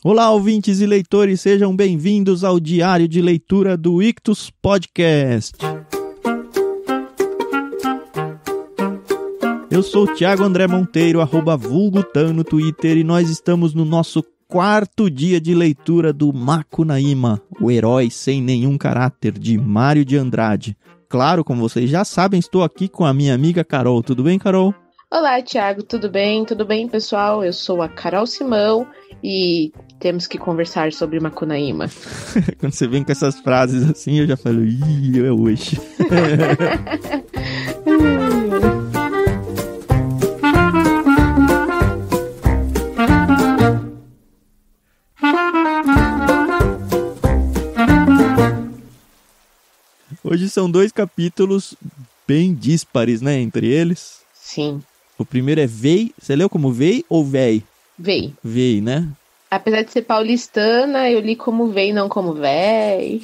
Olá, ouvintes e leitores, sejam bem-vindos ao Diário de Leitura do Ictus Podcast. Eu sou o Thiago André Monteiro, @vulgutan no Twitter, e nós estamos no nosso quarto dia de leitura do Macunaíma, o herói sem nenhum caráter, de Mário de Andrade. Claro, como vocês já sabem, estou aqui com a minha amiga Carol. Tudo bem, Carol? Olá, Thiago. Tudo bem? Tudo bem, pessoal? Eu sou a Carol Simão e temos que conversar sobre Macunaíma. Quando você vem com essas frases assim, eu já falo, é hoje. Hoje são 2 capítulos bem díspares, né, entre eles. Sim. O primeiro é Vei. Você leu como Vei ou Véi? Vei. Vei, né? Apesar de ser paulistana, eu li como Vei, não como Véi.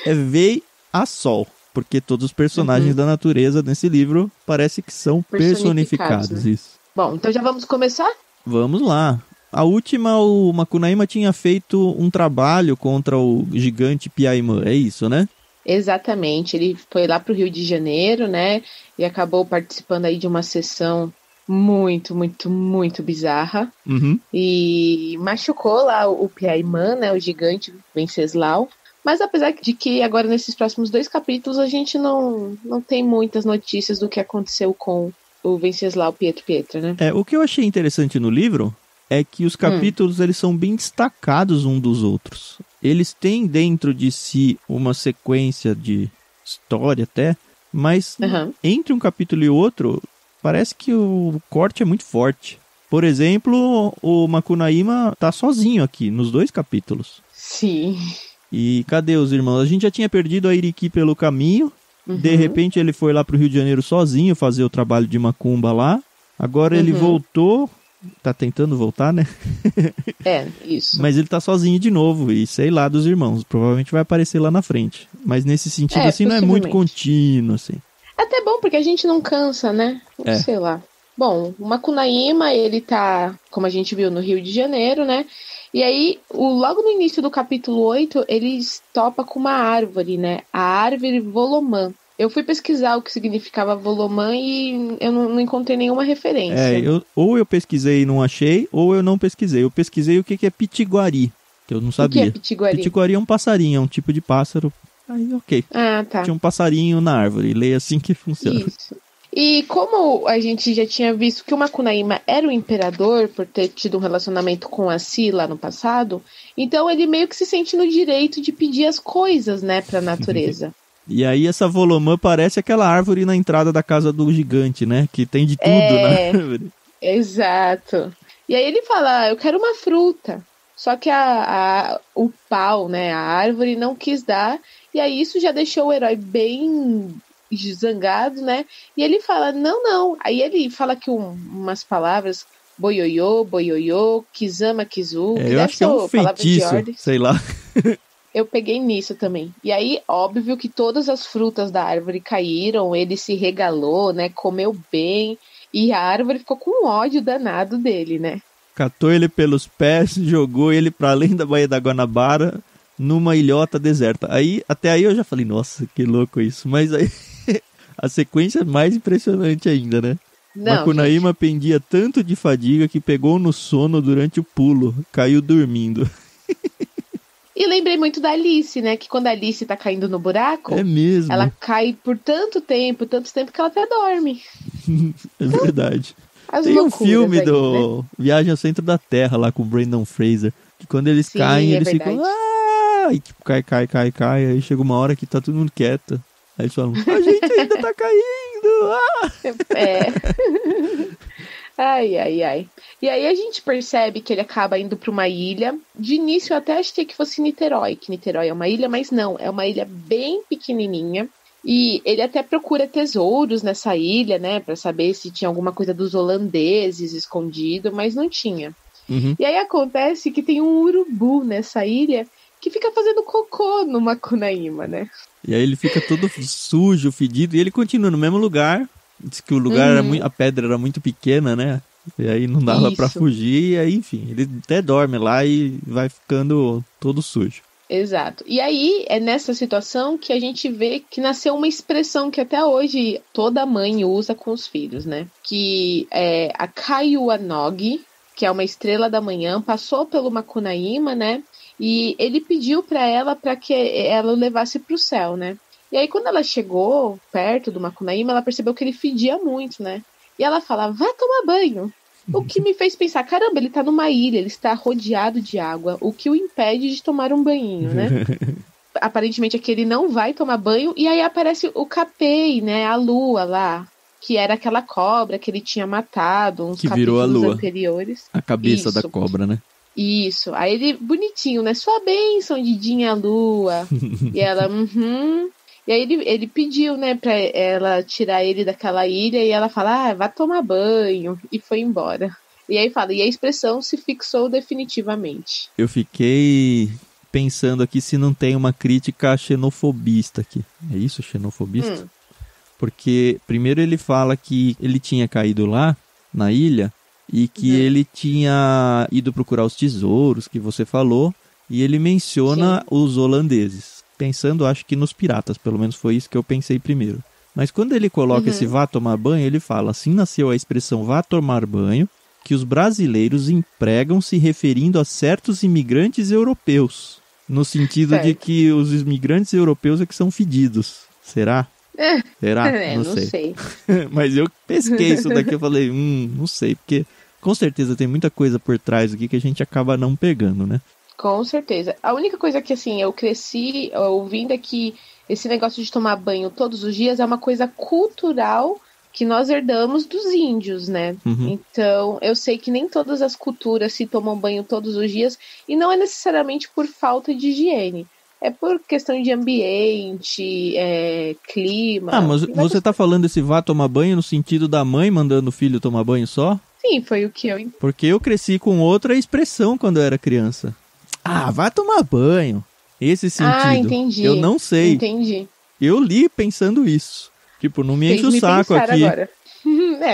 É Vei a Sol, porque todos os personagens da natureza nesse livro parece que são personificados. Né? Isso. Bom, então já vamos começar? Vamos lá. A última, o Macunaíma tinha feito um trabalho contra o gigante Piaimã, é isso, né? Exatamente. Ele foi lá pro Rio de Janeiro, né? E acabou participando aí de uma sessão muito bizarra. Uhum. E machucou lá o Piaimã, né? O gigante Venceslau. Mas apesar de que agora nesses próximos 2 capítulos a gente não tem muitas notícias do que aconteceu com o Venceslau Pietra, né? O que eu achei interessante no livro é que os capítulos eles são bem destacados um dos outros. Eles têm dentro de si uma sequência de história até, mas entre um capítulo e outro, parece que o corte é muito forte. Por exemplo, o Macunaíma tá sozinho aqui, nos 2 capítulos. Sim. E cadê os irmãos? A gente já tinha perdido a Iriki pelo caminho. De repente ele foi lá pro Rio de Janeiro sozinho fazer o trabalho de macumba lá. Agora ele voltou. Tá tentando voltar, né? Isso. Mas ele tá sozinho de novo, e sei lá dos irmãos. Provavelmente vai aparecer lá na frente. Mas nesse sentido, assim, não é muito contínuo, assim. Até bom, porque a gente não cansa, né? Sei lá. Bom, o Macunaíma, ele tá, como a gente viu, no Rio de Janeiro, né? E aí, logo no início do capítulo 8, ele topa com uma árvore, né? A árvore Volomã. Eu fui pesquisar o que significava Volomã e eu não encontrei nenhuma referência. Ou eu pesquisei e não achei, ou eu não pesquisei. Eu pesquisei o que é pitiguari, que eu não sabia. O que é pitiguari? Pitiguari é um passarinho, é um tipo de pássaro. Aí, ok. Ah, tá. Tinha um passarinho na árvore, leia assim que funciona. Isso. E como a gente já tinha visto que o Macunaíma era o imperador por ter tido um relacionamento com a Si lá no passado, então ele meio que se sente no direito de pedir as coisas, né, pra natureza. E aí essa Volomã parece aquela árvore na entrada da casa do gigante, né? Que tem de tudo na árvore. Exato. E aí ele fala, eu quero uma fruta. Só que o pau, né, a árvore não quis dar. E aí isso já deixou o herói bem zangado, né? E ele fala, não. Aí ele fala que umas palavras, boioiô, kizama, kizu. Eu acho que é um feitiço, sei lá. Eu peguei nisso também. E aí, óbvio que todas as frutas da árvore caíram, ele se regalou, né? Comeu bem. E a árvore ficou com um ódio danado dele, né? Catou ele pelos pés, jogou ele para além da Baía da Guanabara, numa ilhota deserta. Até aí eu já falei, nossa, que louco isso. Mas aí a sequência é mais impressionante ainda, né? Macunaíma pendia tanto de fadiga que pegou no sono durante o pulo, caiu dormindo. E lembrei muito da Alice, né? Que quando a Alice tá caindo no buraco... É mesmo. Ela cai por tanto tempo que ela até dorme. É verdade. Tem um filme aí, do Viagem ao Centro da Terra lá com o Brandon Fraser. Que quando eles caem, eles ficam... E tipo, cai. Aí chega uma hora que tá todo mundo quieto. Aí eles falam, a gente ainda tá caindo! Ai. E aí a gente percebe que ele acaba indo para uma ilha. De início eu até achei que fosse Niterói, que Niterói é uma ilha, mas não, é uma ilha bem pequenininha. E ele até procura tesouros nessa ilha, né, para saber se tinha alguma coisa dos holandeses escondido, mas não tinha. E aí acontece que tem um urubu nessa ilha que fica fazendo cocô no Macunaíma, né? E aí ele fica todo sujo, fedido, e ele continua no mesmo lugar. Diz que o lugar era a pedra era muito pequena, né? E aí não dava pra Isso. fugir, e aí, enfim, ele até dorme lá e vai ficando todo sujo. Exato. E aí é nessa situação que a gente vê que nasceu uma expressão que até hoje toda mãe usa com os filhos, né? Que é a Kaiuanogi, que é uma estrela da manhã, passou pelo Macunaíma, né? E ele pediu para que ela o levasse para o céu, né? E aí quando ela chegou perto do Macunaíma, ela percebeu que ele fedia muito, né? E ela fala, vá tomar banho. O que me fez pensar, caramba, ele tá numa ilha, ele está rodeado de água, o que o impede de tomar um banhinho, né? Aparentemente aqui ele não vai tomar banho, e aí aparece o Capei, né, a lua lá, que era aquela cobra que ele tinha matado uns Que virou a capítulos lua. anteriores. A cabeça da Isso. cobra, né? Isso, aí ele, bonitinho, né, sua bênção, Didinha Lua, e ela, E aí ele pediu, né, pra ela tirar ele daquela ilha e ela fala, vá tomar banho, e foi embora. E aí fala, e a expressão se fixou definitivamente. Eu fiquei pensando aqui se não tem uma crítica xenofobista aqui. É isso, xenofobista? Porque primeiro ele fala que ele tinha caído lá, na ilha, e que ele tinha ido procurar os tesouros que você falou, e ele menciona os holandeses. Pensando, acho que nos piratas, pelo menos foi isso que eu pensei primeiro. Mas quando ele coloca esse vá tomar banho, ele fala, assim nasceu a expressão vá tomar banho, que os brasileiros empregam se referindo a certos imigrantes europeus. No sentido de que os imigrantes europeus é que são fedidos. Será? Será? Não sei. Mas eu pesquei isso daqui, eu falei, não sei, porque com certeza tem muita coisa por trás aqui que a gente acaba não pegando, né? Com certeza. A única coisa que, assim, eu cresci ouvindo é que esse negócio de tomar banho todos os dias é uma coisa cultural que nós herdamos dos índios, né? Então, eu sei que nem todas as culturas se tomam banho todos os dias e não é necessariamente por falta de higiene. É por questão de ambiente, clima. Mas você tá falando esse vá tomar banho no sentido da mãe mandando o filho tomar banho só? Sim, foi o que eu... Porque eu cresci com outra expressão quando eu era criança. Vai tomar banho. Esse sentido. Entendi. Eu não sei. Entendi. Eu li pensando isso. Tipo, não me enche o saco aqui. Agora.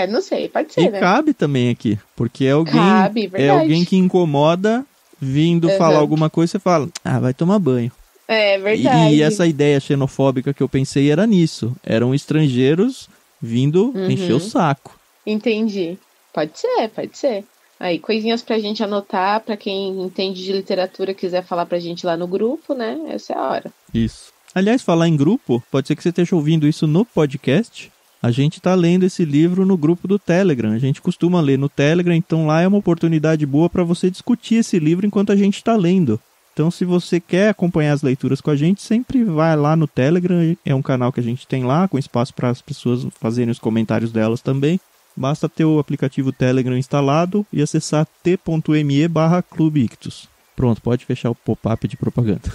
Não sei, pode ser, e né? cabe também aqui. Porque é alguém, verdade. alguém que incomoda vindo falar alguma coisa e você fala, vai tomar banho. É verdade. E essa ideia xenofóbica que eu pensei era nisso. Eram estrangeiros vindo encher o saco. Entendi. Pode ser. Aí, coisinhas pra gente anotar, pra quem entende de literatura quiser falar pra gente lá no grupo, né? Essa é a hora. Isso. Aliás, falar em grupo, pode ser que você esteja ouvindo isso no podcast. A gente tá lendo esse livro no grupo do Telegram. A gente costuma ler no Telegram, então lá é uma oportunidade boa para você discutir esse livro enquanto a gente tá lendo. Então, se você quer acompanhar as leituras com a gente, sempre vai lá no Telegram. É um canal que a gente tem lá, com espaço para as pessoas fazerem os comentários delas também. Basta ter o aplicativo Telegram instalado e acessar t.me/Clube Ictus. Pronto, pode fechar o pop-up de propaganda.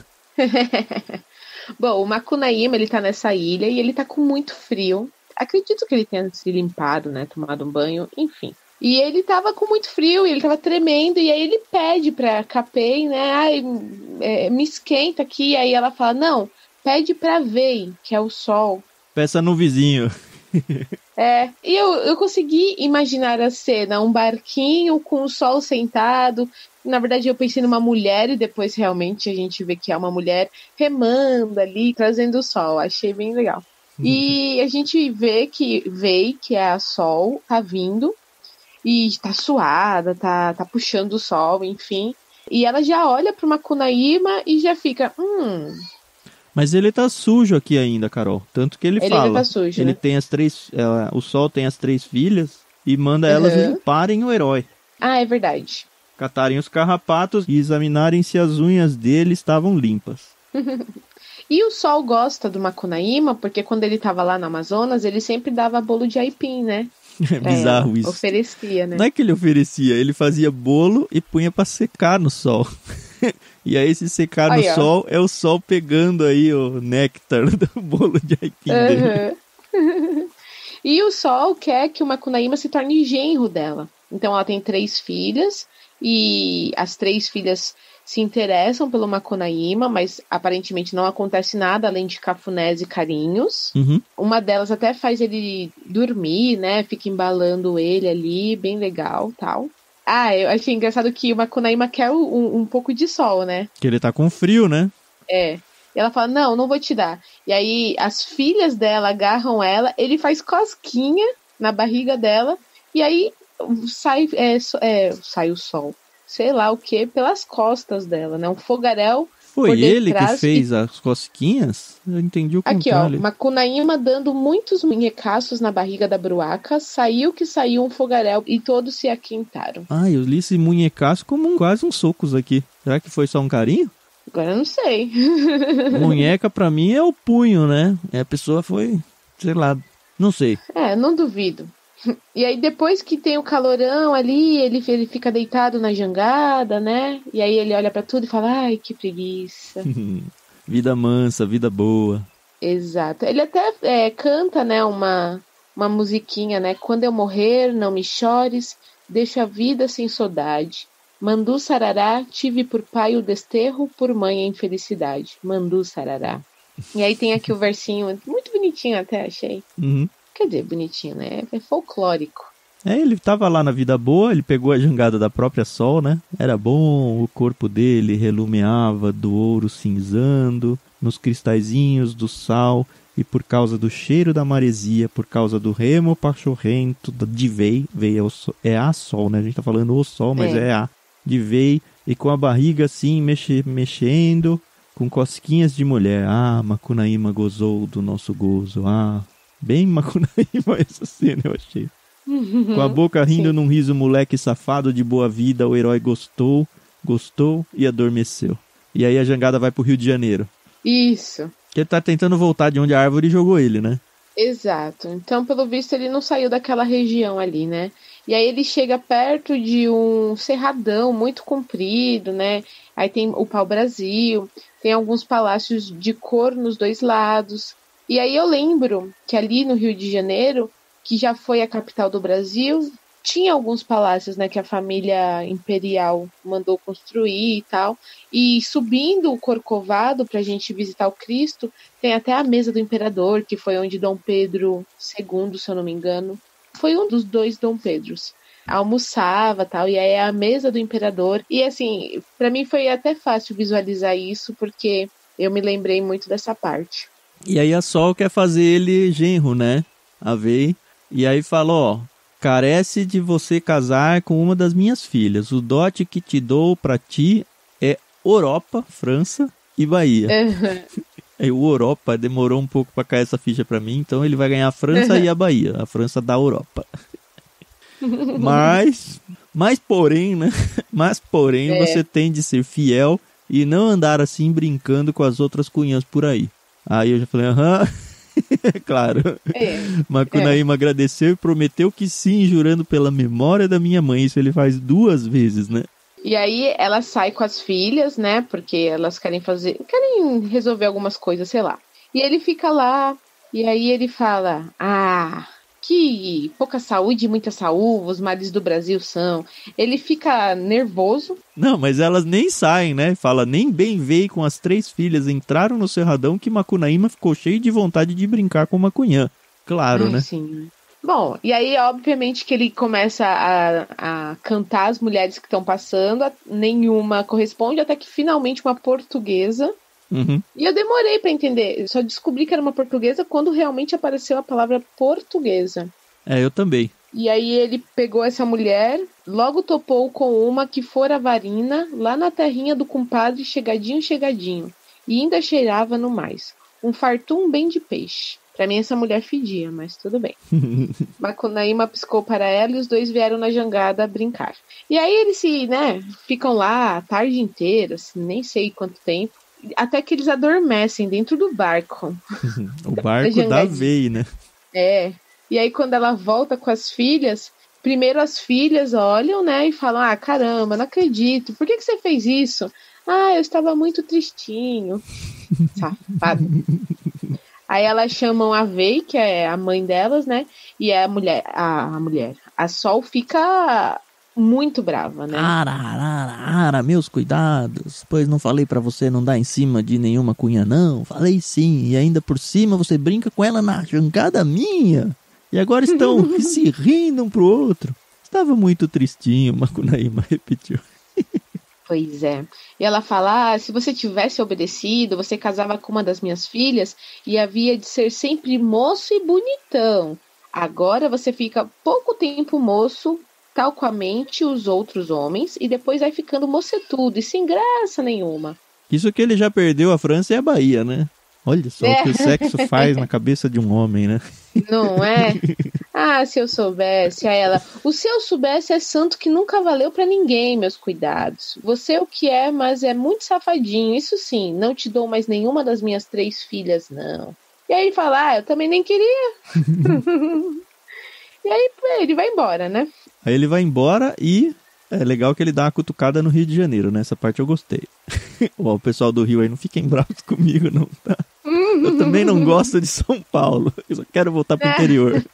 Bom, o Macunaíma, ele tá nessa ilha e ele tá com muito frio. Acredito que ele tenha se limpado, né, tomado um banho, enfim. E ele tava com muito frio, e ele tava tremendo, e aí ele pede pra Capei, né, me esquenta aqui, e aí ela fala, não, pede pra Vei, que é o sol. Peça no vizinho. E eu consegui imaginar a cena, um barquinho com o sol sentado. Na verdade, eu pensei numa mulher e depois realmente a gente vê que é uma mulher remando ali, trazendo o sol. Achei bem legal. E a gente vê que Vei, que é a Sol, tá vindo e tá suada, tá puxando o sol, enfim. E ela já olha pro Macunaíma e já fica, Mas ele tá sujo aqui ainda, Carol. Tanto que ele fala. Ele tá sujo, ele né? tem as 3... o Sol tem as 3 filhas e manda elas limparem o herói. É verdade. Catarem os carrapatos e examinarem se as unhas dele estavam limpas. E o Sol gosta do Macunaíma, porque quando ele tava lá no Amazonas, ele sempre dava bolo de aipim, né? É bizarro isso. Oferecia, né? Não é que ele oferecia, ele fazia bolo e punha pra secar no sol. E aí se secar no sol, é o sol pegando aí o néctar do bolo de aipim dele. E o Sol quer que o Macunaíma se torne genro dela. Então ela tem 3 filhas, e as 3 filhas se interessam pelo Macunaíma, mas aparentemente não acontece nada além de cafunés e carinhos. Uhum. Uma delas até faz ele dormir, né? Fica embalando ele ali, bem legal, tal. Eu achei engraçado que o Macunaíma quer um pouco de sol, né? Que ele tá com frio, né? É. E ela fala, não vou te dar. E aí as filhas dela agarram ela, ele faz cosquinha na barriga dela, e aí sai o sol. Sei lá o que, pelas costas dela, né? Um fogaréu. Foi ele que fez as cosquinhas? Eu entendi o contrário. Aqui, ó, Macunaíma dando muitos munhecaços na barriga da bruaca, saiu um fogaréu e todos se aquentaram. Eu li esse munhecaço como quase uns socos aqui. Será que foi só um carinho? Agora eu não sei. Munheca pra mim é o punho, né? A pessoa foi, sei lá, não sei. Não duvido. E aí depois que tem o calorão ali, ele fica deitado na jangada, né? E aí ele olha pra tudo e fala, ai, que preguiça. Vida mansa, vida boa. Exato. Ele até canta, né, uma musiquinha, né? Quando eu morrer, não me chores, deixa a vida sem saudade. Mandu sarará, tive por pai o desterro, por mãe a infelicidade. Mandu sarará. E aí tem aqui o versinho, muito bonitinho até, achei. Uhum. Quer dizer, bonitinho, né? É folclórico. Ele tava lá na vida boa, ele pegou a jangada da própria Sol, né? Era bom, o corpo dele relumeava do ouro cinzando, nos cristalzinhos do sal, e por causa do cheiro da maresia, por causa do remo pachorrento de vei é a Sol, né? A gente tá falando o Sol, mas é a de vei, e com a barriga assim mexendo, com cosquinhas de mulher. Macunaíma gozou do nosso gozo. Bem Macunaíma essa cena, eu achei. Com a boca rindo num riso moleque safado de boa vida, o herói gostou e adormeceu. E aí a jangada vai pro Rio de Janeiro. Isso. Que ele tá tentando voltar de onde a árvore jogou ele, né? Exato. Então, pelo visto, ele não saiu daquela região ali, né? E aí ele chega perto de um cerradão muito comprido, né? Aí tem o pau-brasil, tem alguns palácios de cor nos dois lados. E aí eu lembro que ali no Rio de Janeiro, que já foi a capital do Brasil, tinha alguns palácios, né, que a família imperial mandou construir e tal. E subindo o Corcovado pra gente visitar o Cristo, tem até a mesa do imperador, que foi onde Dom Pedro II, se eu não me engano, foi um dos dois Dom Pedros, almoçava tal, e aí é a mesa do imperador. E assim, pra mim foi até fácil visualizar isso, porque eu me lembrei muito dessa parte. E aí a Sol quer fazer ele genro, né? A Vei. E aí fala, carece de você casar com uma das minhas filhas. O dote que te dou pra ti é Europa, França e Bahia. Aí o Europa demorou um pouco pra cair essa ficha pra mim, então ele vai ganhar a França e a Bahia. A França da Europa. Mas porém, né? Você tem de ser fiel e não andar assim brincando com as outras cunhãs por aí. Aí eu já falei, claro. Macunaíma agradeceu e prometeu que sim, jurando pela memória da minha mãe. Isso ele faz 2 vezes, né? E aí ela sai com as filhas, né? Porque elas querem resolver algumas coisas, sei lá. E ele fica lá, e aí ele fala, que pouca saúde e muita saúde os mares do Brasil são. Ele fica nervoso. Não, mas elas nem saem, né? Fala, nem bem veio com as 3 filhas, entraram no cerradão que Macunaíma ficou cheio de vontade de brincar com Macunhã. Claro, né? Sim. Bom, e aí obviamente que ele começa a cantar as mulheres que estão passando, nenhuma corresponde, até que finalmente uma portuguesa. Uhum. E eu demorei pra entender, eu só descobri que era uma portuguesa quando realmente apareceu a palavra portuguesa. Eu também. E aí ele pegou essa mulher, logo topou com uma que fora varina, lá na terrinha do compadre chegadinho, e ainda cheirava no mais. Um fartum bem de peixe. Pra mim essa mulher fedia, mas tudo bem. Macunaíma piscou para ela e os dois vieram na jangada brincar. E aí eles ficam lá a tarde inteira, assim, nem sei quanto tempo. Até que eles adormecem dentro do barco. O barco da Vei, né? E aí quando ela volta com as filhas, primeiro as filhas olham, né, e falam, caramba, não acredito, por que você fez isso? Eu estava muito tristinho. Safado. Aí elas chamam a Vei, que é a mãe delas, né, e a Sol fica muito brava, né? Ara, meus cuidados, pois não falei pra você não dar em cima de nenhuma cunha não, falei sim, e ainda por cima você brinca com ela na jangada minha, e agora estão se rindo um pro outro. Estava muito tristinho, Macunaíma repetiu. Pois é. E ela fala, se você tivesse obedecido, você casava com uma das minhas filhas e havia de ser sempre moço e bonitão. Agora você fica pouco tempo moço, tal qualmente os outros homens, e depois vai ficando mocetudo e sem graça nenhuma. Isso que ele já perdeu a França e a Bahia, né? Olha só o que o sexo faz na cabeça de um homem, né? Não é? Ah, se eu soubesse. A ela, o se eu soubesse é santo que nunca valeu pra ninguém, meus cuidados. Você é o que é, mas é muito safadinho. Isso sim, não te dou mais nenhuma das minhas 3 filhas, não. E aí ele fala, eu também nem queria. E aí ele vai embora, né? Aí ele vai embora e é legal que ele dá uma cutucada no Rio de Janeiro, né? Essa parte eu gostei. Ó, o pessoal do Rio aí não fiquem bravos comigo, não, tá? Eu também não gosto de São Paulo. Eu só quero voltar pro interior.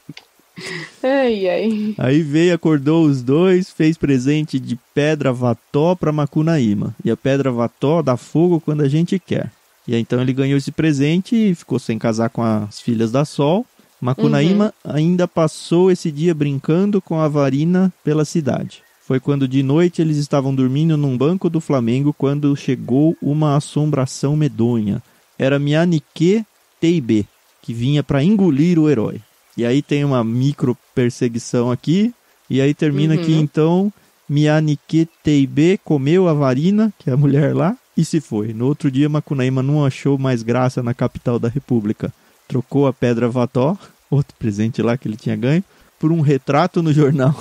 Ai. Aí veio, acordou os dois, fez presente de pedra vató pra Macunaíma. E a pedra vató dá fogo quando a gente quer. E aí então ele ganhou esse presente e ficou sem casar com as filhas da Sol. Macunaíma ainda passou esse dia brincando com a Varina pela cidade. Foi quando de noite eles estavam dormindo num banco do Flamengo quando chegou uma assombração medonha. Era Mianique Teibé, que vinha para engolir o herói. E aí tem uma micro perseguição aqui, e aí termina aqui então, Mianique Teibé comeu a Varina, que é a mulher lá, e se foi. No outro dia Macunaíma não achou mais graça na capital da república. Trocou a pedra vató, outro presente lá que ele tinha ganho, por um retrato no jornal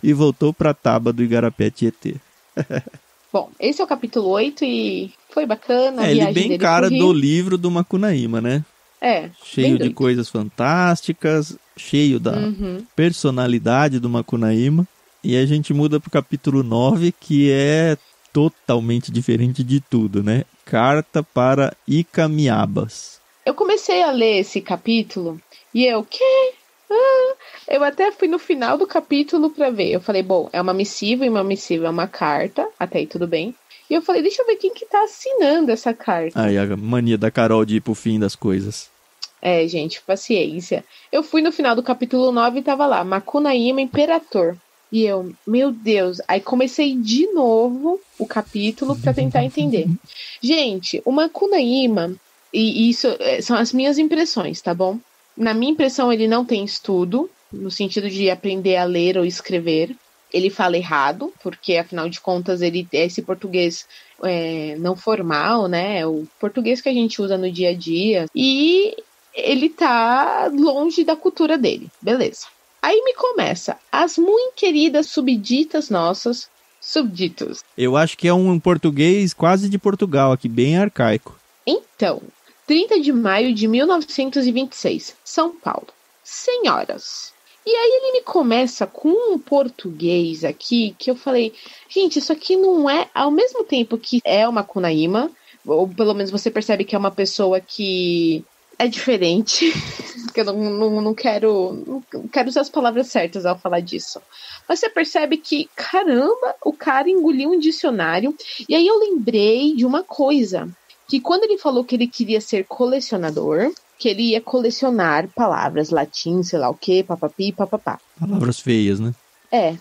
e voltou para Taba do Igarapé Tietê. Bom, esse é o capítulo 8 e foi bacana. A ele viagem bem dele cara pro Rio. do livro do Macunaíma, né? Cheio de coisas fantásticas, cheio da personalidade do Macunaíma. E a gente muda pro capítulo 9, que é totalmente diferente de tudo, né? Carta para Icamiabas. Eu comecei a ler esse capítulo e eu, quê? Eu até fui no final do capítulo pra ver. Eu falei, bom, é uma missiva e uma missiva é uma carta. Até aí tudo bem. E eu falei, deixa eu ver quem que tá assinando essa carta. Aí a mania da Carol de ir pro fim das coisas. É, gente, paciência. Eu fui no final do capítulo 9 e tava lá, Macunaíma Imperator. E eu, meu Deus, aí comecei de novo o capítulo pra tentar entender. Gente, o Macunaíma, e isso são as minhas impressões, tá bom? Na minha impressão, ele não tem estudo, no sentido de aprender a ler ou escrever. Ele fala errado, porque afinal de contas ele é esse português não formal, né? O português que a gente usa no dia a dia. E ele tá longe da cultura dele, beleza. Aí me começa, as muito queridas subditas nossas, subditos. Eu acho que é um português quase de Portugal aqui, bem arcaico. Então, 30 de maio de 1926, São Paulo. Senhoras. E aí ele me começa com um português aqui que eu falei, gente, isso aqui não é, ao mesmo tempo que é uma Macunaíma, ou pelo menos você percebe que é uma pessoa que é diferente, que eu não quero usar as palavras certas ao falar disso. Mas você percebe que, caramba, o cara engoliu um dicionário. E aí eu lembrei de uma coisa, que quando ele falou que ele queria ser colecionador, que ele ia colecionar palavras latim, sei lá o que, papapi, papapá. Palavras feias, né? É.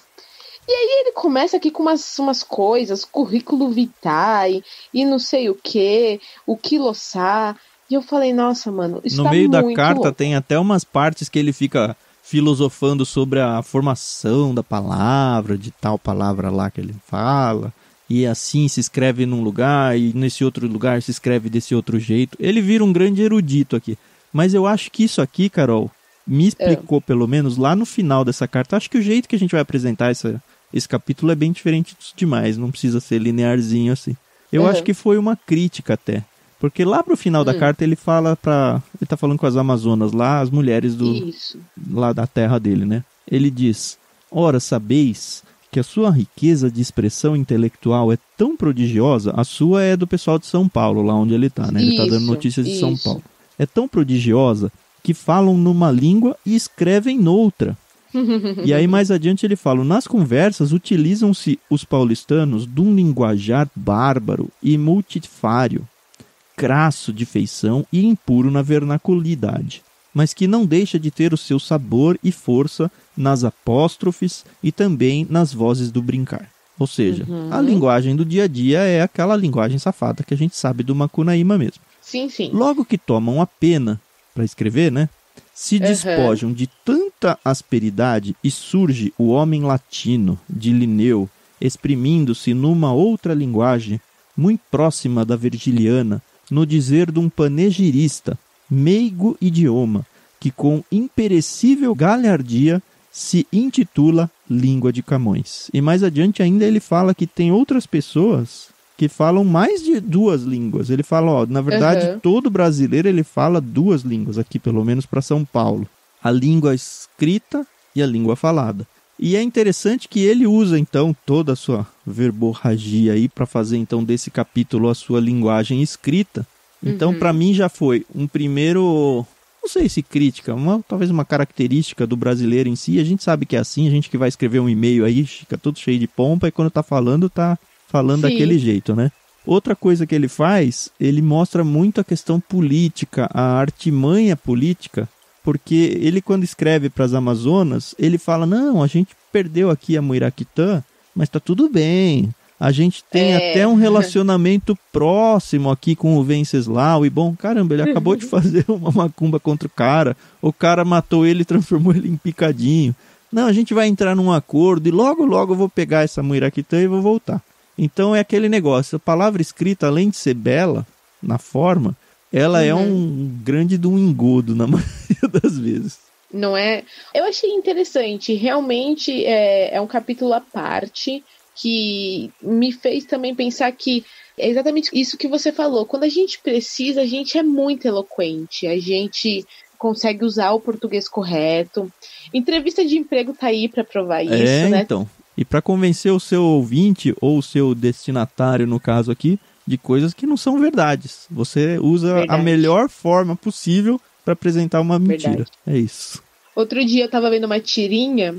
E aí ele começa aqui com umas coisas, currículo vitae, e não sei o que, o quiloçá. E eu falei, nossa, mano, isso no meio da carta louco. Tem até umas partes que ele fica filosofando sobre a formação da palavra, de tal palavra lá que ele fala. E assim se escreve num lugar, e nesse outro lugar se escreve desse outro jeito. Ele vira um grande erudito aqui. Mas eu acho que isso aqui, Carol, me explicou pelo menos lá no final dessa carta. Acho que o jeito que a gente vai apresentar esse capítulo é bem diferente demais. Não precisa ser linearzinho assim. Eu acho que foi uma crítica até. Porque lá pro final da carta ele fala ele tá falando com as Amazonas lá, as mulheres lá da terra dele, né? Ele diz, ora, sabeis que a sua riqueza de expressão intelectual é tão prodigiosa, a sua é do pessoal de São Paulo, lá onde ele tá, né? Ele tá dando notícias de São Paulo. É tão prodigiosa que falam numa língua e escrevem noutra. E aí mais adiante ele fala, nas conversas utilizam-se os paulistanos de um linguajar bárbaro e multifário, crasso de feição e impuro na vernaculidade, mas que não deixa de ter o seu sabor e força nas apóstrofes e também nas vozes do brincar. Ou seja, a linguagem do dia a dia é aquela linguagem safada que a gente sabe do Macunaíma mesmo. Sim, sim. Logo que tomam a pena para escrever, né? Se despojam de tanta asperidade e surge o homem latino de Linneu, exprimindo-se numa outra linguagem, muito próxima da virgiliana, no dizer de um panegirista, meigo idioma, que com imperecível galhardia se intitula Língua de Camões. E mais adiante ainda ele fala que tem outras pessoas que falam mais de 2 línguas. Ele fala, ó, na verdade, todo brasileiro ele fala 2 línguas aqui, pelo menos para São Paulo. A língua escrita e a língua falada. E é interessante que ele usa, então, toda a sua verborragia aí para fazer, então, desse capítulo a sua linguagem escrita. Então, para mim, já foi um primeiro, não sei se crítica, talvez uma característica do brasileiro em si. A gente sabe que é assim, a gente que vai escrever um e-mail aí, fica todo cheio de pompa, e quando tá falando daquele jeito, né? Outra coisa que ele faz, ele mostra muito a questão política, a artimanha política, porque ele, quando escreve para as Amazonas, ele fala, não, a gente perdeu aqui a Muiraquitã, mas tá tudo bem. A gente tem até um relacionamento próximo aqui com o Venceslau, e bom, caramba, ele acabou de fazer uma macumba contra o cara matou ele e transformou ele em picadinho. Não, a gente vai entrar num acordo e logo eu vou pegar essa Muiraquitã e vou voltar. Então é aquele negócio, a palavra escrita, além de ser bela na forma, ela é um grande de um engodo na maioria das vezes. Não é? Eu achei interessante, realmente é um capítulo à parte que me fez também pensar que é exatamente isso que você falou. Quando a gente precisa, a gente é muito eloquente, a gente consegue usar o português correto. Entrevista de emprego tá aí para provar isso, né? Então. E para convencer o seu ouvinte, ou o seu destinatário, no caso aqui, de coisas que não são verdades. Você usa a melhor forma possível para apresentar uma mentira. É isso. Outro dia eu tava vendo uma tirinha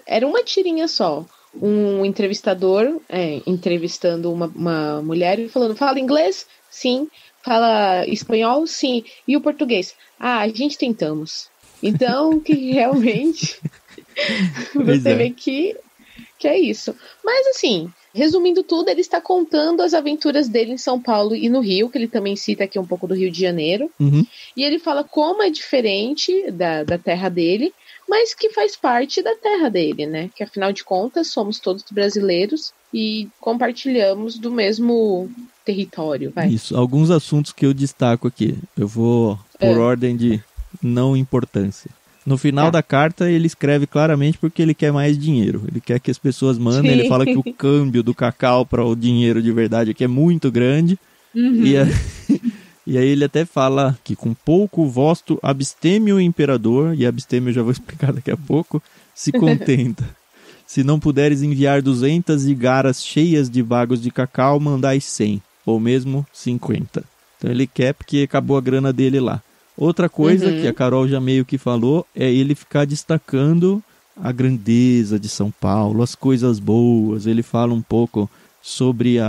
era uma tirinha só. Um entrevistador entrevistando uma mulher e falando, fala inglês? Sim. Fala espanhol? Sim. E o português? A gente tentamos. Então, que realmente... Você vê que é isso. Mas assim, resumindo tudo, ele está contando as aventuras dele em São Paulo e no Rio, que ele também cita aqui um pouco do Rio de Janeiro. E ele fala como é diferente da terra dele, mas que faz parte da terra dele, né? Que afinal de contas somos todos brasileiros e compartilhamos do mesmo território. Isso, alguns assuntos que eu destaco aqui. Eu vou por ordem de não importância. No final da carta, ele escreve claramente porque ele quer mais dinheiro. Ele quer que as pessoas mandem. Ele fala que o câmbio do cacau para o dinheiro de verdade aqui é muito grande. E aí ele até fala que com pouco vosto absteme o imperador, e absteme eu já vou explicar daqui a pouco, se contenta. Se não puderes enviar 200 igaras cheias de bagos de cacau, mandais 100, ou mesmo 50. Então ele quer porque acabou a grana dele lá. Outra coisa que a Carol já meio que falou é ele ficar destacando a grandeza de São Paulo, as coisas boas. Ele fala um pouco sobre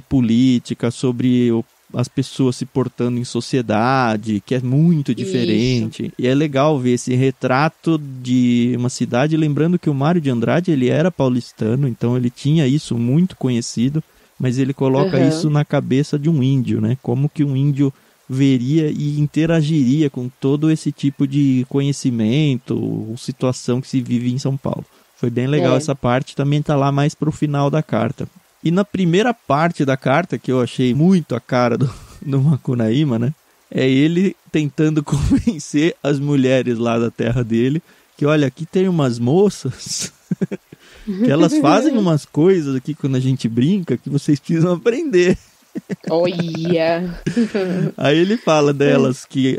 política, sobre as pessoas se portando em sociedade, que é muito diferente. Isso. E é legal ver esse retrato de uma cidade, lembrando que o Mário de Andrade ele era paulistano, então ele tinha isso muito conhecido, mas ele coloca isso na cabeça de um índio, né? Como que um índio veria e interagiria com todo esse tipo de conhecimento ou situação que se vive em São Paulo. Foi bem legal essa parte, também tá lá mais pro final da carta. E na primeira parte da carta, que eu achei muito a cara do Macunaíma, né? É ele tentando convencer as mulheres lá da terra dele que, olha, aqui tem umas moças que elas fazem umas coisas aqui quando a gente brinca que vocês precisam aprender. Olha! Aí ele fala delas que,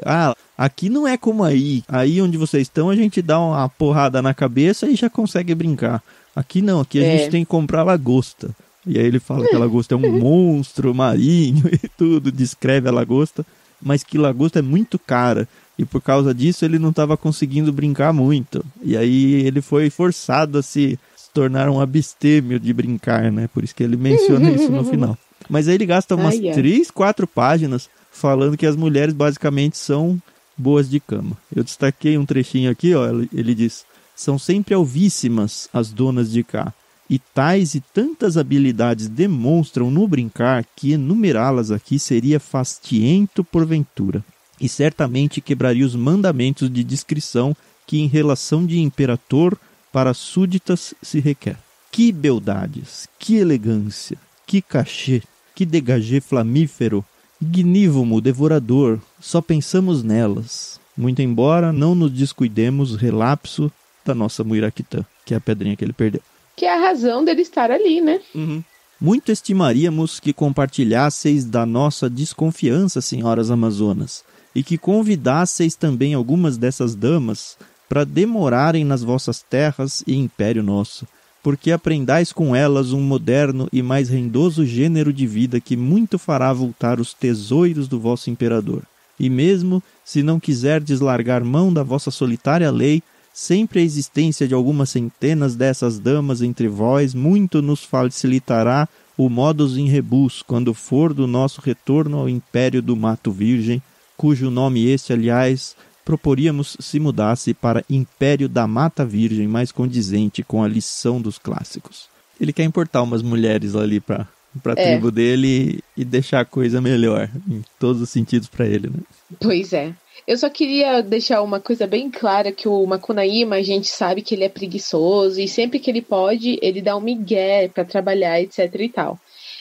aqui não é como aí onde vocês estão a gente dá uma porrada na cabeça e já consegue brincar. Aqui não, aqui a gente tem que comprar lagosta. E aí ele fala que a lagosta é um monstro marinho e tudo, descreve a lagosta, mas que lagosta é muito cara. E por causa disso ele não estava conseguindo brincar muito. E aí ele foi forçado a se tornar um abstêmio de brincar, né? Por isso que ele menciona isso no final. Mas aí ele gasta umas 3, 4 páginas falando que as mulheres basicamente são boas de cama. Eu destaquei um trechinho aqui, ó. Ele diz: são sempre alvíssimas as donas de cá. E tais e tantas habilidades demonstram no brincar que enumerá-las aqui seria fastiento porventura. E certamente quebraria os mandamentos de discrição que em relação de imperator para súditas se requer. Que beldades, que elegância, que cachê, que degagê flamífero, ignívomo, devorador, só pensamos nelas. Muito embora não nos descuidemos relapso da nossa Muiraquitã, que é a pedrinha que ele perdeu. Que é a razão dele estar ali, né? Uhum. Muito estimaríamos que compartilhasseis da nossa desconfiança, senhoras amazonas, e que convidasseis também algumas dessas damas para demorarem nas vossas terras e império nosso, porque aprendais com elas um moderno e mais rendoso gênero de vida que muito fará voltar os tesouros do vosso imperador. E mesmo, se não quiserdes largar mão da vossa solitária lei, sempre a existência de algumas centenas dessas damas entre vós muito nos facilitará o modus in rebus, quando for do nosso retorno ao império do Mato Virgem, cujo nome este, aliás, proporíamos se mudasse para Império da Mata Virgem, mais condizente com a lição dos clássicos. Ele quer importar umas mulheres ali para a tribo dele e deixar a coisa melhor, em todos os sentidos para ele, né? Pois é. Eu só queria deixar uma coisa bem clara, que o Macunaíma, a gente sabe que ele é preguiçoso e sempre que ele pode, ele dá um migué para trabalhar, etc e tal.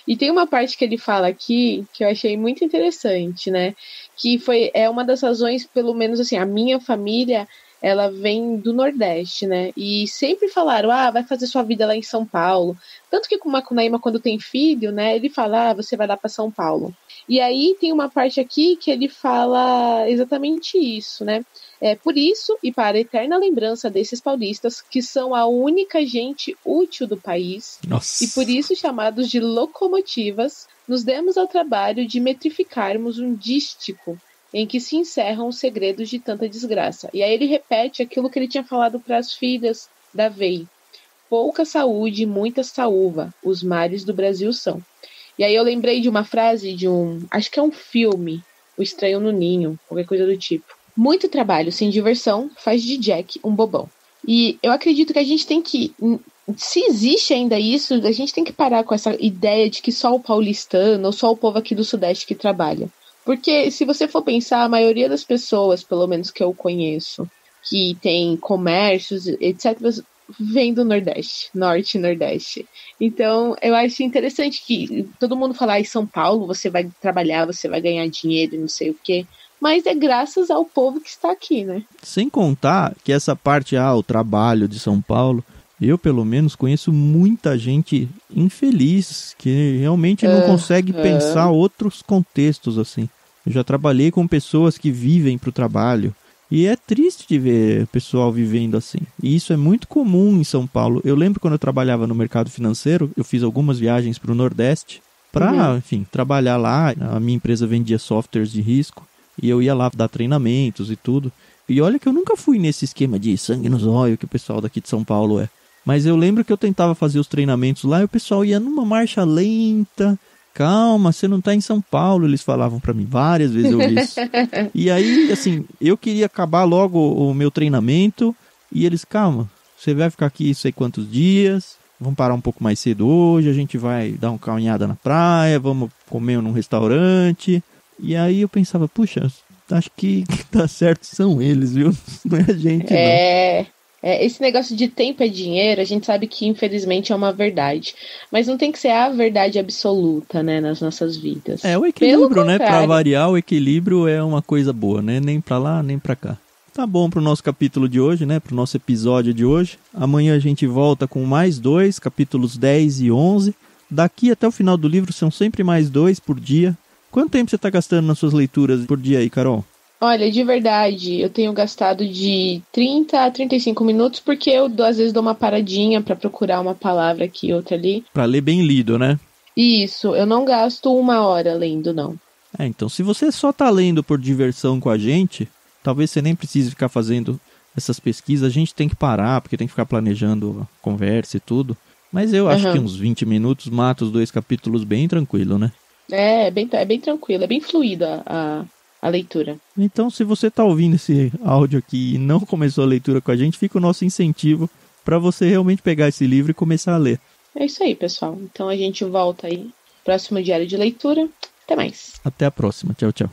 E tem uma parte que ele fala aqui que eu achei muito interessante, né? Que é uma das razões, pelo menos assim, a minha família, ela vem do Nordeste, né? E sempre falaram, vai fazer sua vida lá em São Paulo. Tanto que com o Macunaíma, quando tem filho, né? Ele fala, você vai lá para São Paulo. E aí tem uma parte aqui que ele fala exatamente isso, né? Por isso, e para a eterna lembrança desses paulistas, que são a única gente útil do país, Nossa. E por isso chamados de locomotivas, nos demos ao trabalho de metrificarmos um dístico em que se encerram os segredos de tanta desgraça. E aí ele repete aquilo que ele tinha falado para as filhas da VEI. Pouca saúde, muita saúva, os mares do Brasil são. E aí eu lembrei de uma frase de acho que é um filme, O Estranho no Ninho, qualquer coisa do tipo. Muito trabalho sem diversão faz de Jack um bobão. E eu acredito que a gente tem que, se existe ainda isso, a gente tem que parar com essa ideia de que só o paulistano ou só o povo aqui do Sudeste que trabalha. Porque se você for pensar, a maioria das pessoas, pelo menos que eu conheço, que tem comércios, etc., vem do Nordeste, Norte e Nordeste. Então, eu acho interessante que todo mundo fala, em São Paulo você vai trabalhar, você vai ganhar dinheiro, não sei o quê. Mas é graças ao povo que está aqui, né? Sem contar que essa parte, o trabalho de São Paulo, eu pelo menos conheço muita gente infeliz, que realmente não consegue pensar outros contextos assim. Eu já trabalhei com pessoas que vivem para o trabalho. E é triste de ver o pessoal vivendo assim. E isso é muito comum em São Paulo. Eu lembro quando eu trabalhava no mercado financeiro, eu fiz algumas viagens para o Nordeste para, enfim, trabalhar lá. A minha empresa vendia softwares de risco e eu ia lá dar treinamentos e tudo. E olha que eu nunca fui nesse esquema de sangue nos olhos que o pessoal daqui de São Paulo é. Mas eu lembro que eu tentava fazer os treinamentos lá e o pessoal ia numa marcha lenta. Calma, você não tá em São Paulo, eles falavam pra mim, várias vezes eu vi isso. E aí, assim, eu queria acabar logo o meu treinamento, e eles, calma, você vai ficar aqui sei quantos dias, vamos parar um pouco mais cedo hoje, a gente vai dar uma caminhada na praia, vamos comer num restaurante. E aí eu pensava, puxa, acho que tá certo, são eles, viu? Não é a gente, não. Esse negócio de tempo é dinheiro, a gente sabe que infelizmente é uma verdade. Mas não tem que ser a verdade absoluta, né, nas nossas vidas. É o equilíbrio, né? Pra variar, o equilíbrio é uma coisa boa, né? Nem pra lá, nem pra cá. Tá bom pro nosso capítulo de hoje, né? Pro nosso episódio de hoje. Amanhã a gente volta com mais 2, capítulos 10 e 11. Daqui até o final do livro são sempre mais 2 por dia. Quanto tempo você tá gastando nas suas leituras por dia aí, Carol? Olha, de verdade, eu tenho gastado de 30 a 35 minutos, porque eu às vezes dou uma paradinha para procurar uma palavra aqui e outra ali. Para ler bem lido, né? Isso, eu não gasto 1 hora lendo, não. Então se você só tá lendo por diversão com a gente, talvez você nem precise ficar fazendo essas pesquisas. A gente tem que parar, porque tem que ficar planejando a conversa e tudo. Mas eu acho que uns 20 minutos mata os 2 capítulos bem tranquilo, né? É bem tranquilo, é bem fluida a leitura. Então, se você está ouvindo esse áudio aqui e não começou a leitura com a gente, fica o nosso incentivo para você realmente pegar esse livro e começar a ler. É isso aí, pessoal. Então a gente volta aí. Próximo diário de leitura. Até mais. Até a próxima. Tchau, tchau.